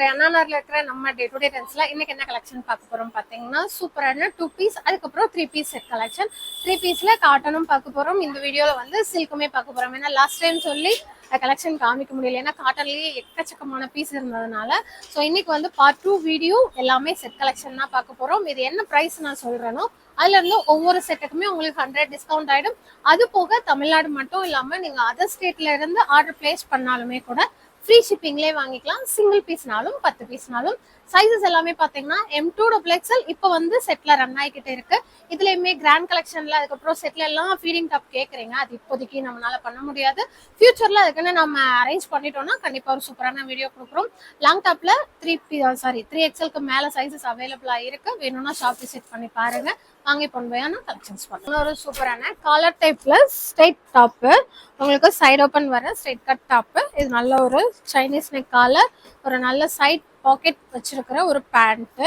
ரயானார்ல இருக்கிற நம்ம day to day ட்ரெண்ட்ஸ்ல இன்னைக்கு என்ன கலெக்ஷன் பார்க்க போறோம் பாத்தீங்கன்னா சூப்பரான 2 பீஸ் அதுக்கப்புறம் 3 பீஸ் செட் கலெக்ஷன். 3 பீஸ்ல காட்டனும் பார்க்க போறோம். இந்த வீடியோல வந்து சில்க்குமே பார்க்க போறோம். ஏன்னா லாஸ்ட் டைம் சொல்லி கலெக்ஷன் காமிக்க முடியல, ஏன்னா காட்டன்லயே எக்கச்சக்கமான பீஸ் இருந்ததுனால. ஸோ இன்னைக்கு வந்து பார்ட் 2 வீடியோ எல்லாமே செட் கலெக்ஷன் தான் பார்க்க போறோம். இது என்ன ப்ரைஸ் நான் சொல்றேனோ அதுல இருந்து ஒவ்வொரு செட்டுக்குமே உங்களுக்கு 100 டிஸ்கவுண்ட் ஆயிடும். அது போக தமிழ்நாடு மட்டும் இல்லாம நீங்க அதர் ஸ்டேட்ல இருந்து ஆர்டர் பிளேஸ் பண்ணாலுமே கூட ஃப்ரீ ஷிப்பிங்லேயே வாங்கிக்கலாம். சிங்கிள் பீஸ்னாலும் 10 பீஸ்னாலும். சைஸஸ் எல்லாமே பார்த்தீங்கன்னா M2XL இப்போ வந்து செட்ல ரன் ஆகிக்கிட்டு இருக்கு. இதுலயுமே கிராண்ட் கலெக்ஷன்ல அதுக்கப்புறம் செட்ல எல்லாம் ஃபீடிங் டாப் கேட்குறீங்க, அது இப்போதைக்கு நம்மளால பண்ண முடியாது. ஃபியூச்சர்ல அதுக்குன்னு நம்ம அரேஞ்ச் பண்ணிட்டோம்னா கண்டிப்பா ஒரு சூப்பரான வீடியோ கொடுக்குறோம். லாங் டாப்ல 3XLக்கு மேல சைஸஸ் அவைலபிளா இருக்கு. வேணும்னா ஷாப் விசிட் பண்ணி பாருங்க. வாங்கி பொன்வையான கலெக்ஷன்ஸ் பண்ணலாம். ஒரு சூப்பரான காலர் டைப்ல ஸ்ட்ரைட் டாப்பு, உங்களுக்கு சைட் ஓப்பன் வர ஸ்ட்ரைட் கட் டாப்பு. இது நல்ல ஒரு சைனீஸ் நெக் காலர், ஒரு நல்ல சைட் பாக்கெட் வச்சிருக்கிற ஒரு பேண்ட்டு.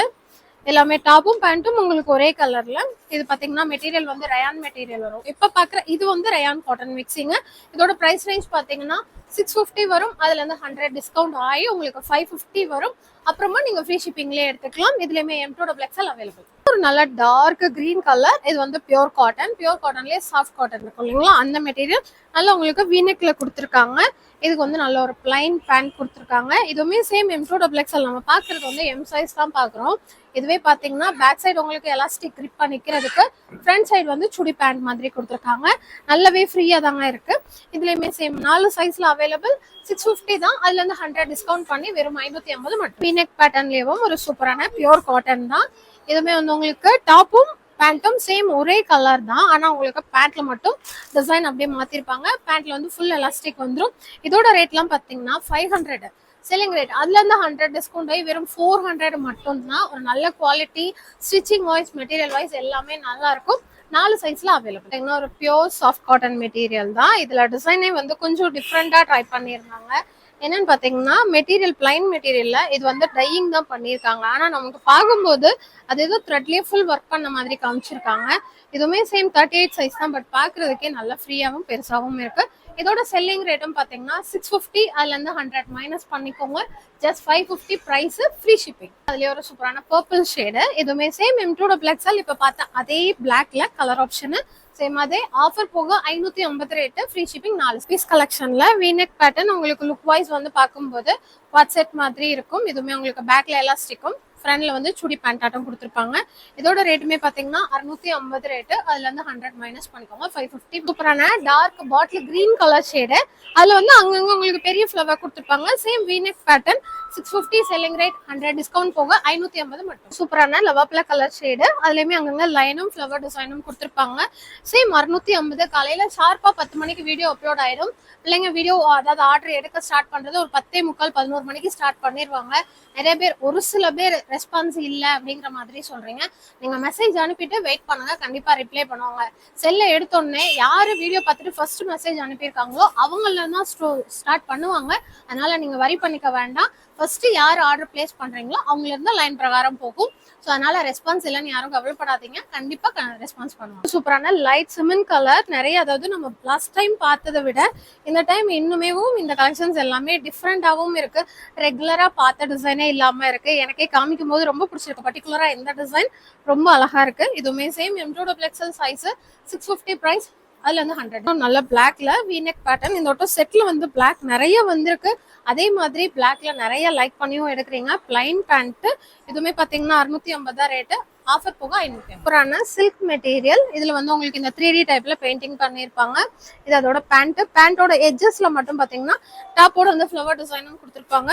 எல்லாமே டாப்பும் பேண்ட்டும் உங்களுக்கு ஒரே கலர்ல. இது பாத்தீங்கன்னா மெட்டீரியல் வந்து ரயான் மெட்டீரியல் வரும். இப்ப பாக்குற இது வந்து ரயான் காட்டன் மிக்சிங். இதோட பிரைஸ் ரேஞ்ச் பாத்தீங்கன்னா 650 வரும். அதுல இருந்து 100 டிஸ்கவுண்ட் ஆகி உங்களுக்கு 550 வரும். அப்புறமா நீங்க ஃப்ரீ ஷிப்பிங்லயே எடுத்துக்கலாம். இதுலயுமே M2XL அவைலபிள். ஒரு நல்ல டார்க் கிரீன் கலர், இது வந்து பியூர் காட்டன். பியூர் காட்டன்லயே சாஃப்ட் காட்டன் இருக்கும் இல்லைங்களா, அந்த மெட்டீரியல் நல்லா உங்களுக்கு வீனெக்ல கொடுத்துருக்காங்க. இதுக்கு வந்து நல்ல ஒரு பிளைன் பேண்ட் கொடுத்துருக்காங்க. இதுவுமே சேம் M2XL. நம்ம பாக்குறது வந்து M சைஸ் தான் பாக்குறோம். இதுவே பாத்தீங்கன்னா பேக் சைடு உங்களுக்கு எலாஸ்டிக் கிரிப்பா நிக்கிறதுக்கு, ஃப்ரண்ட் சைடு வந்து சுடி பேண்ட் மாதிரி கொடுத்துருக்காங்க. நல்லாவே ஃப்ரீயா தாங்க இருக்கு. இதுலயுமே சேம் 4 சைஸ்ல அவைலபிள். 650 தான். அதுல இருந்து 100 டிஸ்கவுண்ட் பண்ணி வெறும் 550 மட்டும். வீனெக் பேட்டர்ன்லயும் ஒரு சூப்பரான பியூர் காட்டன் தான். இதுவுமே வந்து உங்களுக்கு டாப்பும் பேண்ட்டும் சேம் ஒரே கலர் தான். ஆனா உங்களுக்கு பேண்ட்ல மட்டும் டிசைன் அப்படியே மாத்திருப்பாங்க. பேண்ட்ல வந்து ஃபுல் எலாஸ்டிக் வந்துடும். இதோட ரேட்லாம் பாத்தீங்கன்னா 500 செல்லிங் ரேட். அதுல இருந்து 100 டிஸ்கவுண்ட் ஆகி வெறும் 400 மட்டும் தான். ஒரு நல்ல quality, stitching wise, material wise எல்லாமே நல்லா இருக்கும். 4 சைஸ்ல அவைலபிள். ஒரு பியூர் சாஃப்ட் காட்டன் மெட்டீரியல் தான். இதுல டிசைனே வந்து கொஞ்சம் டிஃப்ரெண்டா ட்ரை பண்ணியிருந்தாங்க. என்னன்னு பாத்தீங்கன்னா மெட்டீரியல் பிளைன் மெட்டீரியல்ல இது வந்து டையிங் தான் பண்ணியிருக்காங்க. ஆனா நமக்கு பார்க்கும்போது அது ஏதோ த்ரெட்லயே ஃபுல் ஒர்க் பண்ண மாதிரி காமிச்சிருக்காங்க. இதுவுமே சேம் 38 சைஸ் தான். பட் பாக்குறதுக்கே நல்லா ஃப்ரீயாவும் பெருசாவும் இருக்கு. இதோட செல்லிங் ரேட்டும் பாத்தீங்கன்னா 650. அதுல இருந்து 100 மைனஸ் பண்ணிக்கோங்க. Just 550 price, free shipping. அதுலயே ஒரு சூப்பரான பர்பிள் ஷேடு. இதுவுமே சேம் M2XL. இப்ப பார்த்தா அதே பிளாக்ல கலர் ஆப்ஷன் சேம். அதே ஆஃபர் போக 550 ரேட்டு, ஃப்ரீ ஷிப்பிங். 4 பீஸ் கலெக்ஷன்ல வீனெக் பேட்டர்ன் உங்களுக்கு லுக் வைஸ் வந்து பார்க்கும்போது வாட் செட் மாதிரி இருக்கும். இதுவுமே உங்களுக்கு பேக்ல எலாஸ்டிக்கும், ஃப்ரண்ட்ல வந்து சுடி பேண்ட் ஆட்டம் கொடுத்துருப்பாங்க. இதோட ரேட்டுமே பாத்தீங்கன்னா 650 ரேட்டு. அதுல இருந்து 100 மைனஸ் பண்ணிக்கோங்க, 550. சூப்பரான dark bottle green colour shade. அதுல வந்து அங்கங்க உங்களுக்கு பெரிய ஃபிளவர் கொடுத்துருப்பாங்க. Same V neck pattern. 650 selling rate. 100 discount போக 550 மட்டும். சூப்பரான லவாப்ல கலர் ஷேடு. அதுலயுமே அங்கங்க லைனும் ஃபிளவர் டிசைனும் கொடுத்துருப்பாங்க. சேம் 650. காலையில ஷார்ப்பா 10 மணிக்கு வீடியோ அப்லோட் ஆயிடும். பிள்ளைங்க வீடியோ அதாவது ஆர்டர் எடுக்க ஸ்டார்ட் பண்றது ஒரு 10:45 11 மணிக்கு ஸ்டார்ட் பண்ணிடுவாங்க. நிறைய பேர், ஒரு சில பேர் ரெஸ்பான்ஸ் இல்ல அப்படிங்கிற மாதிரி சொல்றீங்க. நீங்க மெசேஜ் அனுப்பிட்டு வெயிட் பண்ணுங்க, கண்டிப்பா ரிப்ளை பண்ணுவாங்க. செல்ல எடுத்தோடனே யாரு வீடியோ பார்த்துட்டு ஃபர்ஸ்ட் மெசேஜ் அனுப்பியிருக்காங்களோ அவங்கள தான் ஸ்டார்ட் பண்ணுவாங்க. அதனால நீங்க வரி பண்ணிக்க வேண்டாம். ஃபர்ஸ்ட் யார் ஆர்டர் பிளேஸ் பண்றீங்களோ அவங்கள இருந்து லைன் பிரகாரம் போகும். ஸோ அதனால ரெஸ்பான்ஸ் இல்லைன்னு யாரும் கவலைப்படாதீங்க, கண்டிப்பா ரெஸ்பான்ஸ் பண்ணுவாங்க. சூப்பரான லைட் சிமெண்ட் கலர் நிறைய, அதாவது நம்ம லாஸ்ட் டைம் பார்த்ததை விட இந்த டைம் இன்னுமேவும் இந்த கலெக்ஷன்ஸ் எல்லாமே டிஃப்ரெண்டாகவும் இருக்கு. ரெகுலரா பார்த்த டிசைனே இல்லாம இருக்கு. எனக்கே காமிக்கும் போது ரொம்ப பிடிச்சிருக்கு. பர்டிகுலரா இந்த டிசைன் ரொம்ப அழகா இருக்கு. இதுவுமே சேம் M2XL சைஸ், 650 பிரைஸ். அதுல வந்து 100. நல்ல பிளாக்ல வீனெக் பேட்டர்ன். இந்த செட்ல வந்து பிளாக் நிறைய வந்திருக்கு. அதே மாதிரி பிளாக்ல நிறைய லைக் பண்ணியும் எடுக்கிறீங்க. Plain pant. இதுவுமே பாத்தீங்கன்னா 650 தான் ரேட்டு. ஆஃபர் போக 550. அப்புறம் சில்க் மெட்டீரியல். இதுல வந்து உங்களுக்கு இந்த 3D டைப்ல பெயிண்டிங் பண்ணிருப்பாங்க. இது அதோட பேண்ட். பேண்டோட எட்ஜஸ்ல மட்டும் பாத்தீங்கன்னா டாப்போட வந்து ஃபிளவர் டிசைனும் கொடுத்துருப்பாங்க.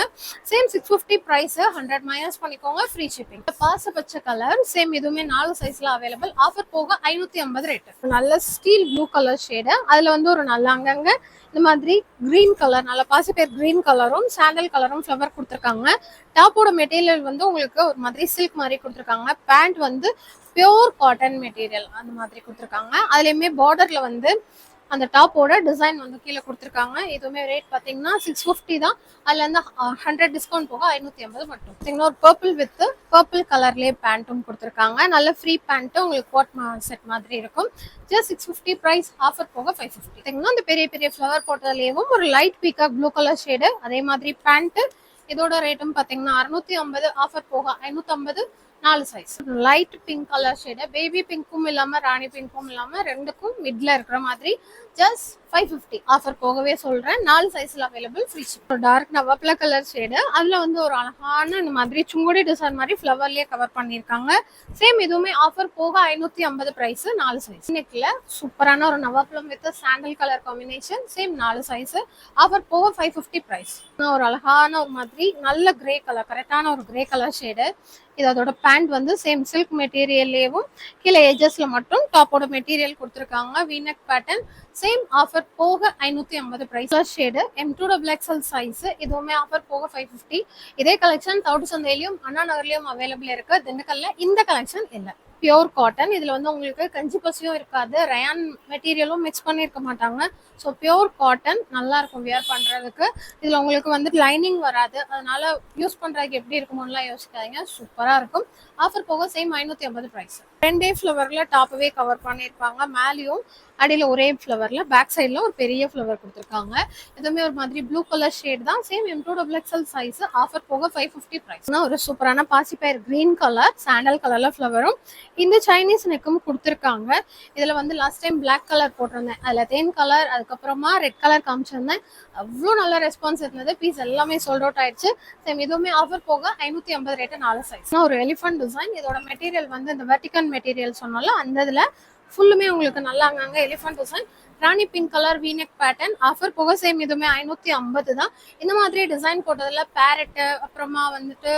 Same 650 price. 100 மைனஸ் பண்ணிக்கோங்க, ஃப்ரீ ஷிப்பிங். பாச பச்சை கலர். சேம் இதுவுமே 4 சைஸ்ல அவைலபிள். ஆஃபர் போக 550 ரேட். நல்ல ஸ்டீல் ப்ளூ கலர் ஷேடு. அதுல வந்து ஒரு நல்ல அங்கங்க இந்த மாதிரி கிரீன் கலர், நல்ல பாசி பேர் கிரீன் கலரும் சாண்டல் கலரும் ஃபிளவர் கொடுத்துருக்காங்க. டாப்போட மெட்டீரியல் வந்து உங்களுக்கு ஒரு மாதிரி சில்க் மாதிரி கொடுத்துருக்காங்க. பேண்ட் வந்து பியூர் காட்டன் மெட்டீரியல் அந்த மாதிரி கொடுத்துருக்காங்க. அதுலயுமே பார்டர்ல வந்து அந்த டாப்போட டிசைன் வந்து கீழே கொடுத்துருக்காங்க. இதுவுமே ரேட் பாத்தீங்கன்னா 650 தான். அதுல இருந்து 100 டிஸ்கவுண்ட் போக 550 மட்டும். ஒரு பர்பிள் வித் பர்பிள் கலர்லயே பேண்ட்டும் கொடுத்துருக்காங்க. நல்ல ஃப்ரீ பேண்ட், உங்களுக்கு கோட் செட் மாதிரி இருக்கும். Just 650 price. ஆஃபர் போக 550. அந்த பெரிய பெரிய ஃபிளவர் போட்டதுலயும் ஒரு light peacock blue colour shade. அதே மாதிரி பேண்ட். இதோட ரேட்டும் பாத்தீங்கன்னா 650, ஆஃபர் போக 550, 4 size. Light pink colour shade, baby பிங்க்கும் இல்லாம ராணி பிங்க்கும் இல்லாம ரெண்டுக்கும் மிட்ல இருக்கிற மாதிரி ஜஸ்ட் 550 ஆஃபர் போகவே சொல்றேன். 4 சைஸ்ல அவைலபிள், ஃப்ரீ ஷிப். டார்க் நவாப்லா கலர் ஷேடு, அதுல வந்து ஒரு அழகான இந்த மாதிரி சுங்குடி டிசைன் மாதிரி ஃப்ளவர்லயே கவர் பண்ணிருக்காங்க. சேம் இதுவுமே ஆஃபர் போக 550 பிரைஸ், 4 சைஸ். நெக்ல சூப்பரான ஒரு நவாப்லம் with sandal colour combination, same 4 size, offer போக 550 பிரைஸ். ஒரு அழகான ஒரு மாதிரி நல்ல கிரே கலர், கரெக்டான ஒரு கிரே கலர் ஷேடு. இது அதோட பேண்ட் வந்து சேம் சில்க் மெட்டீரியல்லேயும் கீழே எஜஸ்ல மட்டும் டாப்போட மெட்டீரியல் கொடுத்துருக்காங்க. வீனக் பேட்டர்ன், சேம் ஆஃபர் போக 550 பிரைஸ். ஷேடு M2XXL சைஸ், இதுவுமே ஆஃபர் போக 550. இதே கலெக்ஷன் தவுடு சந்தையிலையும் அண்ணா நகர்லயும் அவைலபிள் இருக்கு. திண்டுக்கல்ல இந்த கலெக்ஷன் இல்லை. பியோர் காட்டன், இதுல வந்து உங்களுக்கு கஞ்சி பசியும் இருக்காது, ரயான் மெட்டீரியலும் மிக்ஸ் பண்ணிருக்க மாட்டாங்க. ஸோ பியோர் காட்டன் நல்லா இருக்கும் வியர் பண்றதுக்கு. இதுல உங்களுக்கு வந்து லைனிங் வராது, அதனால யூஸ் பண்றதுக்கு எப்படி இருக்குமோலாம் யோசிக்காதீங்க, சூப்பரா இருக்கும். ஆஃபர் போக சேம் 550 பிரைஸ். 2 ஃப்ளவர்ல டாப்பவே கவர் பண்ணிருப்பாங்க, மேலேயும் அடியில ஒரே ஃப்ளவர்ல, பேக் சைட்ல ஒரு பெரிய ஃப்ளவர் கொடுத்துருக்காங்க. இதுவுமே ஒரு மாதிரி ப்ளூ கலர் ஷேட் தான், சேம் M2XXL சைஸ், ஆஃபர் போக 550 பிரைஸ். ஒரு சூப்பரான பாசிப்பயர் கிரீன் கலர் சாண்டல் கலர்ல ஃப்ளவரும் இந்த சைனீஸ் நெக்கும் கொடுத்துருக்காங்க. இதுல வந்து லாஸ்ட் டைம் பிளாக் கலர் போட்டிருந்தேன், அதுல தேன் கலர், அதுக்கப்புறமா ரெட் கலர் காமிச்சிருந்தேன். அவ்வளோ நல்ல ரெஸ்பான்ஸ் இருந்தது. பீஸ் எல்லாமே சோல்ட் அவுட் ஆயிடுச்சு. சேம் இதுவுமே ஆஃபர் போக 550 ரேட்டு, 4 சைஸ். ஒரு எலிஃபண்ட் டிசைன், இதோட மெட்டீரியல் வந்து இந்த வெர்டிகன் மெட்டீரியல் சொன்னால அந்த இதுல ஃபுல்லுமே உங்களுக்கு நல்லா அங்கங்க எலிஃபண்ட் டிசைன். ராணி pink colour V-neck pattern, offer போக சேம் இதுவுமே 550 தான். இந்த மாதிரி டிசைன் போட்டதுல பேரட், அப்புறமா வந்துட்டு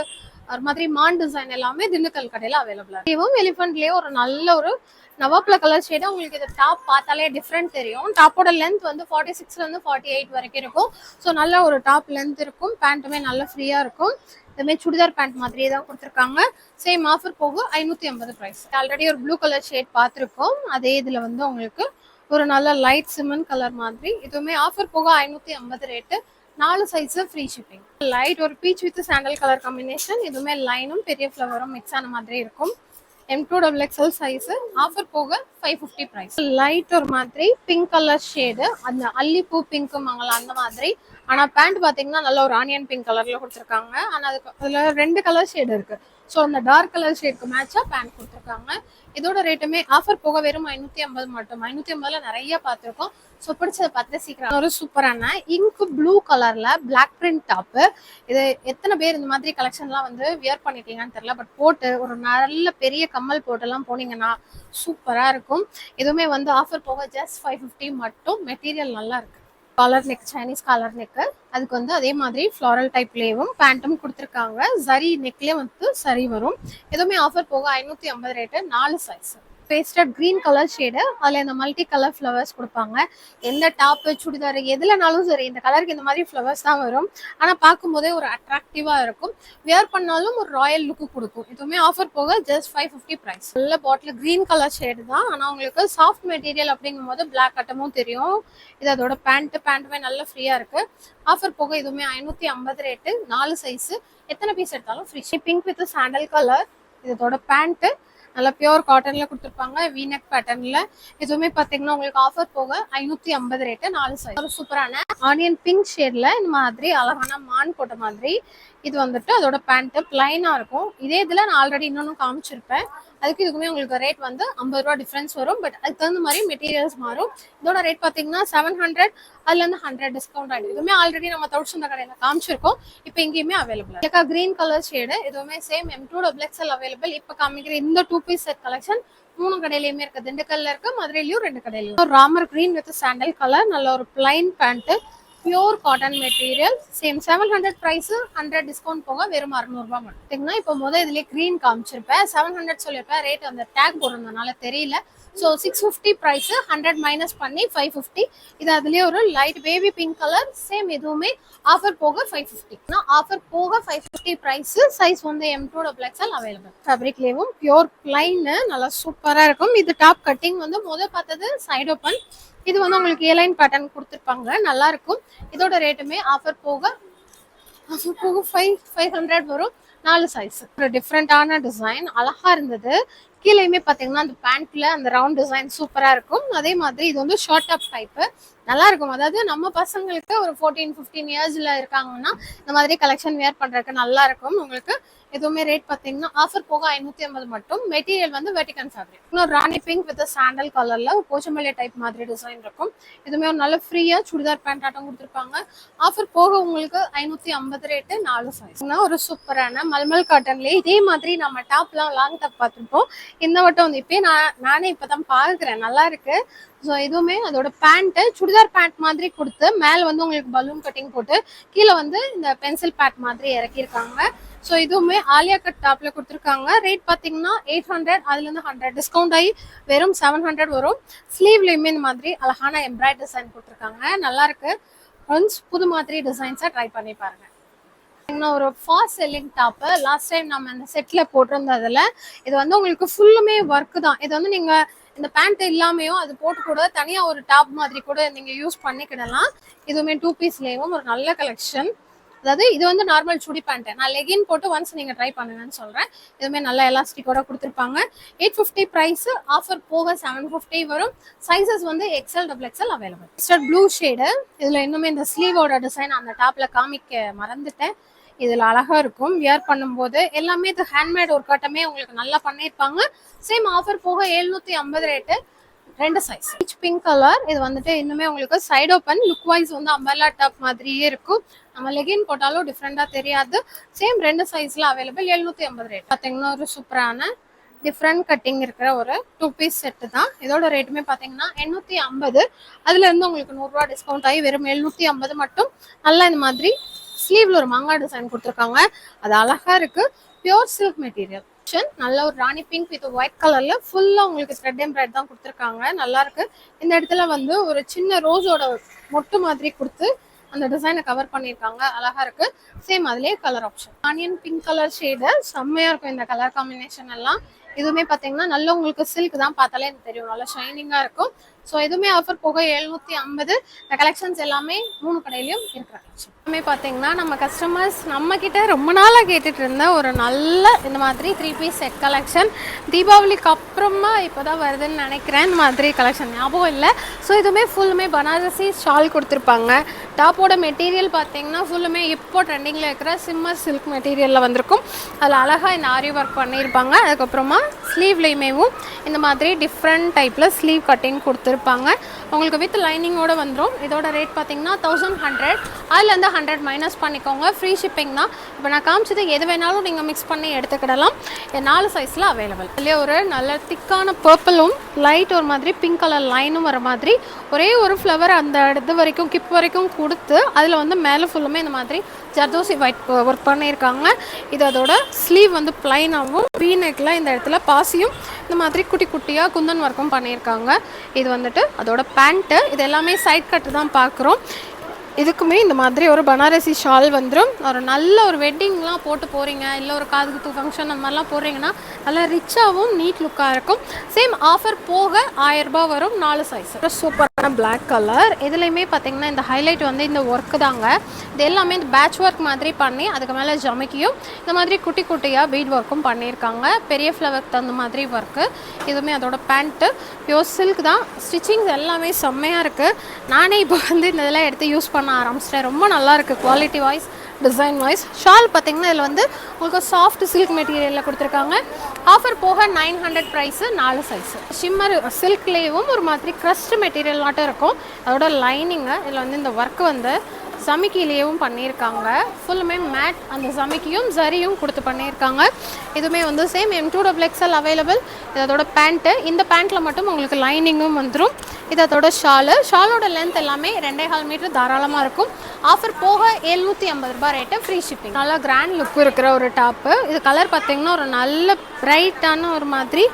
ஒரு மாதிரி மான் டிசைன் எல்லாமே திண்டுக்கல் கடையில அவைலபிளா. இதுவும் எலிஃபண்ட்லயே ஒரு நல்ல ஒரு நவாப்ல கலர் ஷேடு. உங்களுக்கு இது டாப் பார்த்தாலே டிஃப்ரெண்ட் தெரியும். டாப்போட லென்த் வந்து 46ல இருந்து 48 வரைக்கும் இருக்கும். ஸோ நல்ல ஒரு டாப் லென்த் இருக்கும். பேண்ட்டுமே நல்ல ஃப்ரீயா இருக்கும். இதுமே சுடிதார் பேண்ட் மாதிரியே தான் கொடுத்துருக்காங்க. சேம் ஆஃபர் போக 550 பிரைஸ். ஆல்ரெடி ஒரு ப்ளூ கலர் ஷேட் பார்த்துருக்கோம், அதே இதுல வந்து உங்களுக்கு ஒரு நல்ல லைட் சிமன் கலர் மாதிரி. இதுவுமே ஆஃபர் போக 550 rate, 4 size, free shipping. Light ஒரு peach with sandal colour combination. இதுவுமே லைனும் பெரிய ஃப்ளவரும் மிக்ஸ் ஆன மாதிரி இருக்கும். M2XXL சைஸ், ஆஃபர் போக 550 பிரைஸ். லைட் ஒரு மாதிரி பிங்க் கலர் ஷேடு, அந்த அல்லிப்பூ பிங்க் மங்கலாம் அந்த மாதிரி. ஆனா பேண்ட் பாத்தீங்கன்னா நல்ல ஒரு ஆனியன் பிங்க் கலர்ல கொடுத்துருக்காங்க. ஆனா அதுல 2 கலர் ஷேடு இருக்கு. ஸோ அந்த டார்க் கலர் ஷேட்க்கு மேட்சா பேண்ட் கொடுத்துருக்காங்க. இதோட ரேட்டுமே ஆஃபர் போக வெறும் 550 மட்டும். 550ல நிறைய பார்த்துருக்கோம். ஸோ பிடிச்சதை பார்த்து சீக்கிரம். ஒரு சூப்பரான இங்க் ப்ளூ கலர்ல பிளாக் பிரிண்ட் டாப்பு. இது எத்தனை பேர் இந்த மாதிரி கலெக்ஷன்லாம் வந்து வியர் பண்ணிட்டீங்கன்னு தெரியல, பட் போட்டு ஒரு நல்ல பெரிய கம்மல் போட்டெல்லாம் போனீங்கன்னா சூப்பரா இருக்கும். இதுவுமே வந்து ஆஃபர் போக ஜஸ்ட் 550 மட்டும். மெட்டீரியல் நல்லா இருக்கு. Collar neck, Chinese collar neck, அதுக்கு வந்து அதே மாதிரி ஃப்ளாரல் டைப்லேயும் பேண்ட்டும் கொடுத்துருக்காங்க. சரி நெக்லேயே வந்து சரி வரும். எதுவுமே ஆஃபர் போக 550 rate, 4 size. Pasted green colour shade, அதில் இந்த மல்டி கலர் ஃப்ளவர்ஸ் கொடுப்பாங்க. எந்த டாப்பு சுடிதார் எதுலனாலும் சரி இந்த கலருக்கு இந்த மாதிரி ஃப்ளவர்ஸ் தான் வரும். ஆனால் பார்க்கும்போதே ஒரு அட்ராக்டிவாக இருக்கும். வியர் பண்ணாலும் ஒரு ராயல் லுக்கு கொடுக்கும். இதுவுமே ஆஃபர் போக ஜஸ்ட் 550 பிரைஸ். நல்ல பாட்டில் கிரீன் கலர் ஷேடு தான், ஆனால் உங்களுக்கு சாஃப்ட் மெட்டீரியல் அப்படிங்கும் போது பிளாக் கட்டமும் தெரியும். இது அதோட பேண்ட்டுமே நல்ல ஃப்ரீயாக இருக்கு. ஆஃபர் போக இதுவுமே 550 ரேட்டு, 4 சைஸ். எத்தனை பீஸ் எடுத்தாலும் free. Pink with sandal colour, இதோட பேண்ட்டு நல்லா பியூர் காட்டன்ல கொடுத்துருப்பாங்க, வீனக் பேட்டர்ன்ல. இதுவுமே பாத்தீங்கன்னா உங்களுக்கு ஆஃபர் போக 550 ரேட்டு, 4 சைஸ். ஒரு சூப்பரான ஆனியன் பிங்க் ஷேட்ல இந்த மாதிரி அழகான மான் போட்ட மாதிரி. இது வந்துட்டு அதோட பேண்ட் பிளைனா இருக்கும். இதே இதுல நான் ஆல்ரெடி இன்னொன்னு காமிச்சிருப்பேன். அதுக்கு இதுக்குமே உங்களுக்கு ரேட் வந்து 50 ரூபா டிஃபரன்ஸ் வரும். பட் அதுக்கு தகுந்த மாதிரி மெட்டீரியல்ஸ் மாறும். இதோட ரேட் பாத்தீங்கன்னா 700, அதுல இருந்து 100 டிஸ்கவுண்ட் ஆயிடும். இதுவுமே ஆல்ரெடி நம்ம தவுட்சந்த கடையில காமிச்சிருக்கோம், இப்போ எங்கேயுமே அவைலபிள். கிரீன் கலர் ஷேடு, இதுவுமே சேம் M2XXL அவைலபிள். இப்போ காமிக்கிற இந்த 2 பீஸ் செட் கலெக்ஷன் 3 கடையிலயுமே இருக்கு. திண்டுக்கல்ல இருக்கு, மதுரையிலயும் 2 கடையிலயும். Ramar green with sandal colour, நல்ல ஒரு plain band, pure cotton material. Same 700 price, 100 discount போக வெறும் 600 ரூபாய் மட்டும். இப்போ முதல் இதுலயே கிரீன் காமிச்சிருப்பேன், 700 சொல்லியிருப்பேன். ரேட் அந்த டேக் போடுறதுனால தெரியல. ஸோ 650 ப்ரைஸ், 100 மைனஸ் பண்ணி 550. இது அதுலேயே ஒரு light baby pink colour. Same இதுவுமே ஆஃபர் போக 550. ஆஃபர் போக 550 ப்ரைஸ். சைஸ் வந்து M2XXL அவைலபிள். ஃபேப்ரிக்லேயும் பியூர் பிளைன் நல்லா சூப்பராக இருக்கும். இது டாப் கட்டிங் வந்து முதல் பார்த்தது சைட் ஓப்பன். இது வந்து உங்களுக்கு ஏலைன் பேட்டர்ன் கொடுத்துருப்பாங்க, நல்லா இருக்கும். இதோட ரேட்டுமே ஆஃபர் போக 500 வரும், 4 சைஸ். ஒரு டிஃப்ரெண்டான டிசைன் அழகா இருந்தது. கீழேயுமே பார்த்தீங்கன்னா அந்த பேண்ட்ல அந்த ரவுண்ட் டிசைன் சூப்பராக இருக்கும். அதே மாதிரி இது வந்து ஷார்ட் அப் டைப்பு, நல்லா இருக்கும். அதாவது நம்ம பசங்களுக்கு ஒரு 14-15 இயர்ஸ்ல இருக்காங்கன்னா இந்த மாதிரி கலெக்ஷன் வியர் பண்றதுக்கு நல்லா இருக்கும். உங்களுக்கு எதுவுமே ரேட் பார்த்தீங்கன்னா ஆஃபர் போக 550 மட்டும். மெட்டீரியல் வந்து வெட்டிகன் ஃபேப்ரிக். இன்னொரு ராணி பிங்க் வித் சாண்டல் கலர்ல போச்சமல்லி டைப் மாதிரி டிசைன் இருக்கும். இதுவுமே ஒரு நல்ல ஃப்ரீயா சுடிதார் பேண்ட் ஆட்டம் கொடுத்துருப்பாங்க. ஆஃபர் போக உங்களுக்கு 550 ரேட்டு, 4 சைஸ். ஒரு சூப்பரான மல்மல் காட்டன்லேயே இதே மாதிரி நம்ம டாப்லாம் லாங் டாப் பார்த்துருப்போம். இந்த வட்டம் வந்து இப்பயே நானே இப்பதான் பாக்குறேன், நல்லா இருக்கு. ஸோ இதுவுமே அதோட பேண்ட்டு சுடிதார் பேண்ட் மாதிரி கொடுத்து மேலே வந்து உங்களுக்கு பலூன் கட்டிங் போட்டு கீழே வந்து இந்த பென்சில் பேட் மாதிரி இறக்கியிருக்காங்க. ஸோ இதுவுமே ஆலியா கட் டாப்ல கொடுத்துருக்காங்க. ரேட் பார்த்தீங்கன்னா 800, அதுலேருந்து 100 டிஸ்கவுண்ட் ஆகி வெறும் 700 வரும். ஸ்லீவ்லையுமே இந்த மாதிரி அழகான எம்ப்ராய்டரி டிசைன் கொடுத்துருக்காங்க, நல்லா இருக்கு. ஒன்ஸ் புது மாதிரி டிசைன்ஸை ட்ரை பண்ணி பாருங்க. ஒரு fast selling top last time நம்ம இந்த செட்ல போட்டிருந்ததுல இது வந்து உங்களுக்கு ஃபுல்லுமே ஒர்க்கு தான். இது வந்து நீங்க இந்த பேண்ட் இல்லாமையும் அது போட்டு கூட தனியா ஒரு டாப் மாதிரி கூட நீங்க யூஸ் பண்ணிக்கிடலாம். இதுவுமே 2 பீஸ்லேயும் ஒரு நல்ல கலெக்ஷன். அதாவது இது வந்து நார்மல் சுடி பேண்ட், நான் லெகின் போட்டு ஒன்ஸ் நீங்க ட்ரை பண்ணுங்கன்னு சொல்றேன். இதுவுமே நல்ல எலாஸ்டிக்கோட கொடுத்துருப்பாங்க. 850 பிரைஸ், ஆஃபர் போக 750 வரும். சைசஸ் வந்து XL, XXL available. Blue shade, இதுல இன்னுமே இந்த ஸ்லீவோட டிசைன் அந்த டாப்ல காமிக்க மறந்துட்டேன். இதுல அழகா இருக்கும் வியர் பண்ணும்போது. எல்லாமே இது ஹேண்ட்மேட் ஒர்க் ஆட்டமே உங்களுக்கு நல்லா பண்ணியிருப்பாங்க. சேம் ஆஃபர் போக 750 ரேட்டு, 2 சைஸ். பிங்க் கலர், இது வந்துட்டு இன்னுமே உங்களுக்கு சைட் ஓப்பன், லுக் வைஸ் வந்து அம்பர்லா டாப் மாதிரியே இருக்கும். நம்ம லெகின் போட்டாலும் டிஃப்ரெண்டா தெரியாது. சேம் 2 சைஸ்ல அவைலபிள். 750 ரேட். பார்த்தீங்கன்னா ஒரு சூப்பரான டிஃப்ரெண்ட் கட்டிங் இருக்கிற ஒரு 2 பீஸ் செட்டு தான். இதோட ரேட்டுமே பார்த்தீங்கன்னா 850, அதுல இருந்து உங்களுக்கு 100 ரூபா டிஸ்கவுண்ட் ஆகி வெறும் 750 மட்டும். நல்லா இந்த மாதிரி ஸ்லீவ்ல ஒரு மாங்காய் டிசைன் கொடுத்துருக்காங்க, அது அழகா இருக்கு. பியூர் சில்க் மெட்டீரியல், நல்ல ஒரு ராணி பிங்க் வித் ஒயிட் கலர்ல ஃபுல்லா உங்களுக்கு த்ரெட் எம்ப்ராய்டரி தான் கொடுத்துருக்காங்க, நல்லா இருக்கு. இந்த இடத்துல வந்து ஒரு சின்ன ரோஸோட மொட்டு மாதிரி கொடுத்து அந்த டிசைனை கவர் பண்ணியிருக்காங்க, அழகா இருக்கு. சேம் அதுலேயே colour option onion pink colour shade, செம்மையா இருக்கும் இந்த கலர் காம்பினேஷன் எல்லாம். இதுவுமே பார்த்தீங்கன்னா நல்ல உங்களுக்கு சில்க் தான், பார்த்தாலே எனக்கு தெரியும், நல்லா ஷைனிங்கா இருக்கும். ஸோ இதுவுமே ஆஃபர் போக 750. இந்த கலெக்ஷன்ஸ் எல்லாமே 3 கடையிலையும் இருக்கிற கலெக்ஷன். எல்லாமே பார்த்தீங்கன்னா நம்ம கஸ்டமர்ஸ் நம்ம கிட்ட ரொம்ப நாளாக கேட்டுட்டு இருந்த ஒரு நல்ல இந்த மாதிரி 3 பீஸ் செட் கலெக்ஷன். தீபாவளிக்கு அப்புறமா இப்போதான் வருதுன்னு நினைக்கிறேன். இந்த மாதிரி கலெக்ஷன் ஞாபகம் இல்லை. ஸோ இதுவுமே ஃபுல்லுமே பனாரசி ஷால் கொடுத்துருப்பாங்க. டாப்போட மெட்டீரியல் பார்த்தீங்கன்னா ஃபுல்லுமே இப்போ ட்ரெண்டிங்கில் இருக்கிற சிம்மர் சில்க் மெட்டீரியலில் வந்திருக்கும். அதில் அழகாக இந்த ஆரி ஒர்க் பண்ணியிருப்பாங்க. அதுக்கப்புறமா ஸ்லீவ்லேயுமேவும் இந்த மாதிரி டிஃப்ரெண்ட் டைப்பில் ஸ்லீவ் கட்டிங் கொடுத்துருப்பாங்க. உங்களுக்கு வித் லைனிங்கோட வந்துடும். இதோட ரேட் பார்த்தீங்கன்னா 1100, அதுலேருந்து 100 மைனஸ் பண்ணிக்கோங்க. ஃப்ரீ ஷிப்பிங் தான். இப்போ நான் காமிச்சது எது வேணாலும் நீங்கள் மிக்ஸ் பண்ணி எடுத்துக்கிடலாம். 4 சைஸில் அவைலபிள். இதுலேயே ஒரு நல்ல திக்கான பர்பிளும் லைட் ஒரு மாதிரி பிங்க் கலர் லைனும் வர மாதிரி ஒரே ஒரு ஃப்ளவர் அந்த இது வரைக்கும் கிப் வரைக்கும் கொடுத்து அதில் வந்து மேலே ஃபுல்லுமே இந்த மாதிரி ஜர்தோசி ஒயிட் ஒர்க் பண்ணியிருக்காங்க. இது அதோட ஸ்லீவ் வந்து பிளைனாகவும் வி நெக்கில் இந்த இடத்துல பாசியும் இந்த மாதிரி குட்டி குட்டியாக குந்தன் ஒர்க்கும் பண்ணியிருக்காங்க. இது வந்துட்டு அதோட பேண்ட்டு. இது எல்லாமே சைட் கட்டு தான் பார்க்குறோம். இதுக்குமே இந்த மாதிரி ஒரு பனாரசி ஷால் வந்துடும். ஒரு நல்ல ஒரு வெட்டிங்லாம் போட்டு போகிறீங்க, இல்லை ஒரு காது குத்து ஃபங்க்ஷன் அந்த மாதிரிலாம் போடுறீங்கன்னா நல்லா ரிச்சாகவும் நீட் லுக்காக இருக்கும். சேம் ஆஃபர் போக 1000 ரூபாய் வரும். 4 சைஸ். சூப்பரான பிளாக் கலர். இதுலேயுமே பார்த்தீங்கன்னா இந்த ஹைலைட் வந்து இந்த ஒர்க்கு தாங்க. இது எல்லாமே இந்த பேட்ச் ஒர்க் மாதிரி பண்ணி அதுக்கு மேலே ஜமிக்கியும் இந்த மாதிரி குட்டி குட்டியாக பீட் ஒர்க்கும் பண்ணியிருக்காங்க. பெரிய ஃப்ளவருக்கு தகுந்த மாதிரி ஒர்க்கு. இதுவுமே அதோட பேண்ட்டு பியூர் சில்க் தான். ஸ்டிச்சிங்ஸ் எல்லாமே செம்மையாக இருக்குது. நானே இப்போ வந்து இந்த இதெல்லாம் எடுத்து யூஸ் பண்ண ஆரம்பிச்சிட்டேன். ரொம்ப நல்லா இருக்குது quality wise, design wise. Shawl பார்த்தீங்கன்னா இதில் வந்து உங்களுக்கு சாஃப்ட் சில்க் மெட்டீரியலில் கொடுத்துருக்காங்க. ஆஃபர் போக 900 ப்ரைஸு, 4 சைஸு. ஷிம்மர் சில்க்லேயும் ஒரு மாதிரி க்ரஸ்ட் மெட்டீரியல் நாட்டும் இருக்கும். அதோட லைனிங்கு இதில் வந்து இந்த ஒர்க்கு வந்து சமிக்கிலேயும் பண்ணியிருக்காங்க. ஃபுல்லுமே மேட் அந்த சமிக்கியும் சரியும் கொடுத்து பண்ணியிருக்காங்க. இதுவுமே வந்து சேம் M2XXL அவைலபிள். இது அதோட பேண்ட்டு. இந்த பேண்ட்டில் மட்டும் உங்களுக்கு லைனிங்கும் வந்துடும். இது அதோட ஷாலோட லென்த் எல்லாமே 2.5 மீட்டர் தாராளமாக இருக்கும். ஆஃபர் போக 750 ரூபாய் ரேட்டு, ஃப்ரீ ஷிப்பிங். நல்லா கிராண்ட் லுக் இருக்கிற ஒரு டாப்பு. இது கலர் பார்த்தீங்கன்னா ஒரு நல்ல பிரைட்டான ஒரு மாதிரி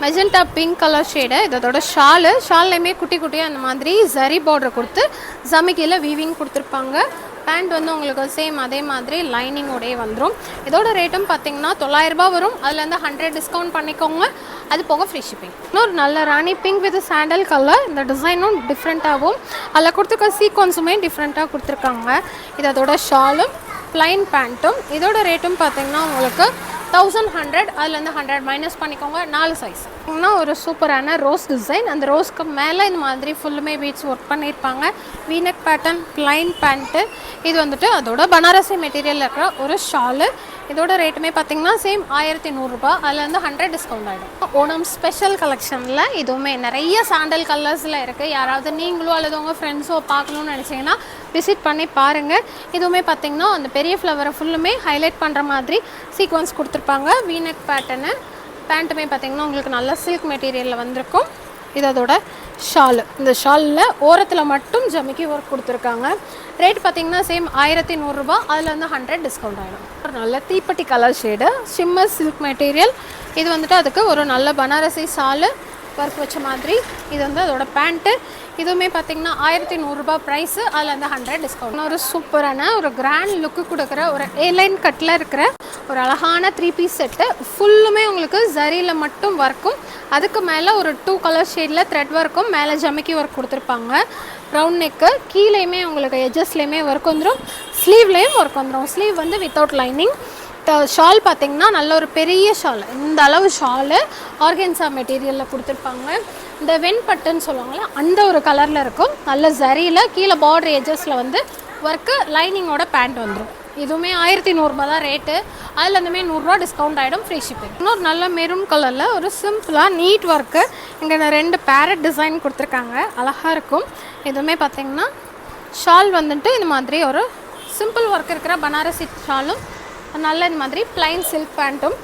மெஜெண்டா பிங்க் கலர் ஷேடு. இதோட ஷால்லையுமே குட்டி குட்டியாக அந்த மாதிரி ஜரி பார்டர் கொடுத்து ஜமிக்கியில் வீவிங் கொடுத்துருப்பாங்க. பேண்ட் வந்து உங்களுக்கு சேம் அதே மாதிரி லைனிங்கோடே வந்துடும். இதோட ரேட்டும் பார்த்தீங்கன்னா 900 ரூபாய் வரும். அதுலேருந்து 100 டிஸ்கவுண்ட் பண்ணிக்கோங்க. அது போக ஃப்ரீ ஷிப்பிங். இன்னொரு நல்ல ராணி பிங்க் வித் சாண்டல் கலர். இந்த டிசைனும் டிஃப்ரெண்ட்டாகவும் அதில் கொடுத்துருக்க சீக்வன்ஸுமே டிஃப்ரெண்ட்டாக கொடுத்துருக்காங்க. இது அதோட ஷாலும் ப்ளைன் பேண்ட்டும். இதோட ரேட்டும் பார்த்தீங்கன்னா உங்களுக்கு 1100. அதுலேருந்து 100 மைனஸ் பண்ணிக்கோங்க. 4 சைஸ். இன்னும் ஒரு சூப்பரான ரோஸ் டிசைன். அந்த ரோஸ்க்கு மேலே இந்த மாதிரி ஃபுல்லுமே பீட்ஸ் ஒர்க் பண்ணியிருப்பாங்க. வீனக் பேட்டர்ன், பிளைன் பேண்ட்டு. இது வந்துட்டு அதோட பனாரசி மெட்டீரியல் இருக்கிற ஒரு ஷாலு. இதோட ரேட்டுமே பார்த்தீங்கன்னா சேம் 1100 அதுலேருந்து 100 டிஸ்கவுண்ட் ஆகிடும். ஓணம் ஸ்பெஷல் கலெக்ஷனில் இதுவுமே நிறைய சாண்டல் கலர்ஸில் இருக்குது. யாராவது நீங்களும் அல்லது உங்கள் ஃப்ரெண்ட்ஸோ பார்க்கணுன்னு நினச்சிங்கன்னா விசிட் பண்ணி பாருங்கள். இதுவுமே பார்த்தீங்கன்னா அந்த பெரிய ஃப்ளவரை ஃபுல்லுமே ஹைலைட் பண்ணுற மாதிரி சீக்வன்ஸ் கொடுத்துருப்பாங்க. வீனக் பேட்டர்னு. பேண்ட்டுமே பார்த்தீங்கன்னா உங்களுக்கு நல்ல சில்க் மெட்டீரியலில் வந்திருக்கும். இது அதோட ஷாலு. இந்த ஷாலில் ஓரத்தில் மட்டும் ஜமிக்கி ஒர்க் கொடுத்துருக்காங்க. ரேட் பார்த்தீங்கன்னா சேம் 1100 அதில் வந்து 100 டிஸ்கவுண்ட் ஆகிடும். ஒரு நல்ல தீப்பெட்டி colour shade, shimmer silk material. இது வந்துட்டு அதுக்கு ஒரு நல்ல பனாரசி ஷாலு ஒர்க் வச்ச மாதிரி. இது வந்து அதோட பேண்ட்டு. இதுவுமே பார்த்தீங்கன்னா 1100 ப்ரைஸு, அதில் வந்து 100 டிஸ்கவுண்ட். ஒரு சூப்பரான ஒரு கிராண்ட் லுக்கு கொடுக்குற ஒரு ஏலைன் கட்டில் இருக்கிற ஒரு அழகான 3 பீஸ் செட்டு. ஃபுல்லுமே உங்களுக்கு ஜரியில் மட்டும் ஒர்க்கும், அதுக்கு மேலே ஒரு 2 கலர் ஷேடில் த்ரெட் ஒர்க்கும், மேலே ஜமிக்கி ஒர்க் கொடுத்துருப்பாங்க. ரவுண்ட் நெக்கு, கீழேயுமே உங்களுக்கு எஜஸ்லேயுமே ஒர்க் வந்துடும், ஸ்லீவ்லேயும் ஒர்க் வந்துடும். ஸ்லீவ் வந்து வித்தவுட் லைனிங். ஷால் பார்த்தீங்கன்னா நல்ல ஒரு பெரிய ஷால், இந்த அளவு ஷாலு ஆர்கென்சா மெட்டீரியலில் கொடுத்துருப்பாங்க. இந்த வெண்பட்டுன்னு சொல்லுவாங்களே அந்த ஒரு கலரில் இருக்கும். நல்ல ஜரியில் கீழே பார்டர் எஜஸில் வந்து ஒர்க்கு, லைனிங்கோட பேண்ட் வந்துடும். இதுவுமே 1100 தான் ரேட்டு, அதில் இருந்துமே 100 டிஸ்கவுண்ட் ஆகிடும், ஃப்ரீ ஷிப்பிங். இன்னொரு நல்ல மெரூன் கலரில் ஒரு சிம்பிளாக நீட் ஒர்க்கு. இங்கே 2 பேரட் டிசைன் கொடுத்துருக்காங்க, அழகாக இருக்கும். இதுவுமே பார்த்திங்கன்னா ஷால் வந்துட்டு இந்த மாதிரி ஒரு சிம்பிள் ஒர்க் இருக்கிற பனாரசி ஷாலும், நல்ல இந்த மாதிரி பிளைன் சில்க் பேண்ட்டும்.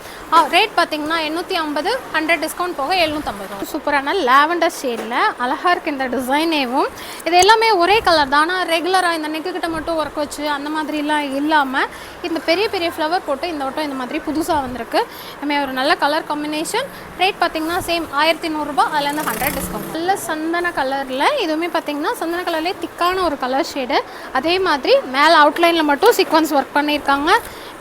ரேட் பார்த்தீங்கன்னா 850, 100 டிஸ்கவுண்ட் போக 750. சூப்பரான லாவெண்டர் ஷேடில் அழகாக இருக்குது இந்த டிசைனேவும். இது எல்லாமே ஒரே கலர் தான், ஆனால் ரெகுலராக இந்த நெக்குக்கிட்ட மட்டும் ஒர்க் வச்சு அந்த மாதிரிலாம் இல்லாமல் இந்த பெரிய பெரிய ஃப்ளவர் போட்டு இந்த வட்டம் இந்த மாதிரி புதுசாக வந்திருக்கு. இதுமாதிரி ஒரு நல்ல கலர் காம்பினேஷன். ரேட் பார்த்தீங்கன்னா சேம் 1100, அதுலேருந்து 100 டிஸ்கவுண்ட். நல்ல சந்தன கலரில், இதுவுமே பார்த்தீங்கன்னா சந்தன கலர்லேயே திக்கான ஒரு கலர் ஷேடு. அதே மாதிரி மேலே அவுட்லைனில் மட்டும் சீக்வன்ஸ் ஒர்க் பண்ணியிருக்காங்க.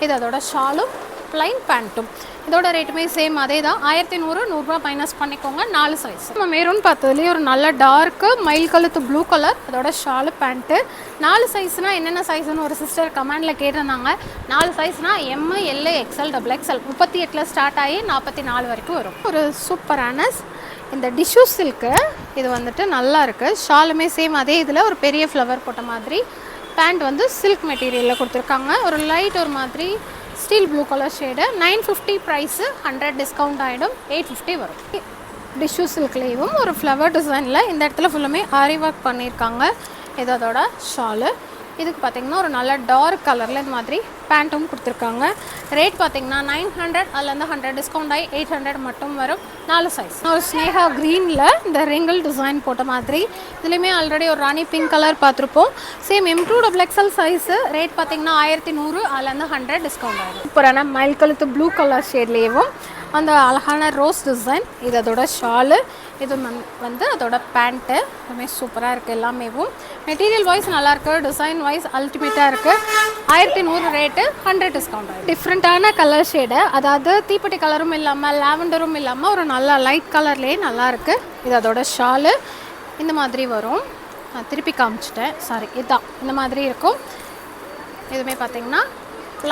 இது அதோட ஷாலும் பிளைன் பேண்ட்டும். இதோட ரேட்டுமே சேம் அதே தான், 1100, 100 மைனஸ் பண்ணிக்கோங்க. 4 சைஸ். நம்ம மெரூன் பார்த்ததுலேயே ஒரு நல்ல டார்க்கு மயில் கழுத்து ப்ளூ கலர், அதோட ஷாலு பேண்ட்டு. 4 சைஸ்னால் என்னென்ன சைஸ்னு ஒரு சிஸ்டர் கமெண்டில் கேட்டிருந்தாங்க. 4 சைஸ்னால் M, L, XL, XXL 38 start ஆகி 44 வரைக்கும் வரும். ஒரு சூப்பரான இந்த டிஷ்யூ சில்க்கு, இது வந்துட்டு நல்லா இருக்குது. ஷாலுமே சேம் அதே இதில் ஒரு பெரிய ஃப்ளவர் போட்ட மாதிரி. பேண்ட் வந்து சில்க் மெட்டீரியலில் கொடுத்துருக்காங்க. ஒரு லைட் ஒரு மாதிரி steel blue colour shade. 950 price, 100 discount ஆகிடும், 850 வரும். டிஷ்யூ சில்க்லேயும் ஒரு ஃப்ளவர் டிசைனில் இந்த இடத்துல ஃபுல்லுமே ஆரி ஒர்க் பண்ணியிருக்காங்க. இது அதோட ஷாலு. இதுக்கு பார்த்திங்கன்னா ஒரு நல்ல டார்க் கலரில் இந்த மாதிரி பேண்ட்டும் கொடுத்துருக்காங்க. ரேட் பார்த்திங்கன்னா 900, அதுலேருந்து 100 டிஸ்கவுண்ட் ஆகி 800 மட்டும் வரும். 4 சைஸ். ஒரு ஸ்னேகா க்ரீனில் இந்த ரிங்கிள் டிசைன் போட்ட மாதிரி. இதுலேயுமே ஆல்ரெடி ஒரு ராணி பிங்க் கலர் பார்த்துருப்போம். Same M2 XXL size. Rate பார்த்திங்கன்னா 1100, அதுலேருந்து 100 டிஸ்கவுண்ட் ஆகும். சூப்பரான மயில் கழுத்து ப்ளூ கலர் ஷேட்லேயும் அந்த அழகான ரோஸ் டிசைன். இது அதோட ஷாலு. இது வந்து அதோட பேண்ட்டு. எல்லாமே சூப்பராக இருக்குது. எல்லாமேவும் மெட்டீரியல் வைஸ் நல்லாயிருக்கு, டிசைன் வைஸ் அல்டிமேட்டாக இருக்குது. 1100 ரேட்டு, 100 டிஸ்கவுண்ட் ஆகும். டிஃப்ரெண்ட்டான கலர் ஷேடு, அதாவது தீப்பெட்டி கலரும் இல்லாமல் லாவெண்டரும் இல்லாமல் ஒரு நல்ல லைட் கலர்லேயே நல்லாயிருக்கு. இது அதோட ஷாலு. இந்த மாதிரி வரும். நான் திருப்பி காமிச்சிட்டேன், சாரி, இதுதான் இந்த மாதிரி இருக்கும். இதுவுமே பார்த்திங்கன்னா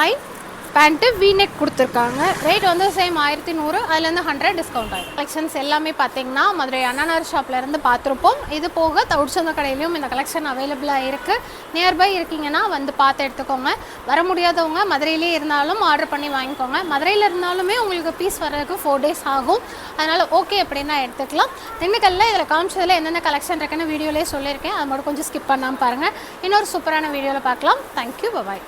லைட் பேண்ட்டு வீநெக் கொடுத்துருக்காங்க. ரேட் வந்து சேம் 1100, அதுலேருந்து 100 டிஸ்கவுண்ட் ஆகும். கலெக்ஷன்ஸ் எல்லாமே பார்த்தீங்கன்னா மதுரை அண்ணாநகர் ஷாப்லேருந்து பார்த்துருப்போம். இது போக தவுட்சந்த கடையிலையும் இந்த கலெக்ஷன் அவைலபிளாக இருக்குது. நியர்பை இருக்கீங்கன்னா வந்து பார்த்து எடுத்துக்கோங்க. வர முடியாதவங்க மதுரையிலே இருந்தாலும் ஆர்டர் பண்ணி வாங்கிக்கோங்க. மதுரையில் இருந்தாலுமே உங்களுக்கு பீஸ் வர்றதுக்கு 4 டேஸ் ஆகும். அதனால் ஓகே அப்படின்னா எடுத்துக்கலாம். திண்டுக்கல்ல இதில் காமிச்சதில் என்னென்ன கலெக்ஷன் இருக்குன்னு வீடியோலேயே சொல்லியிருக்கேன். அது மட்டும் கொஞ்சம் ஸ்கிப் பண்ணாமல் பாருங்கள். இன்னொரு சூப்பரான வீடியோவில் பார்க்கலாம். தேங்க்யூ, பாய்.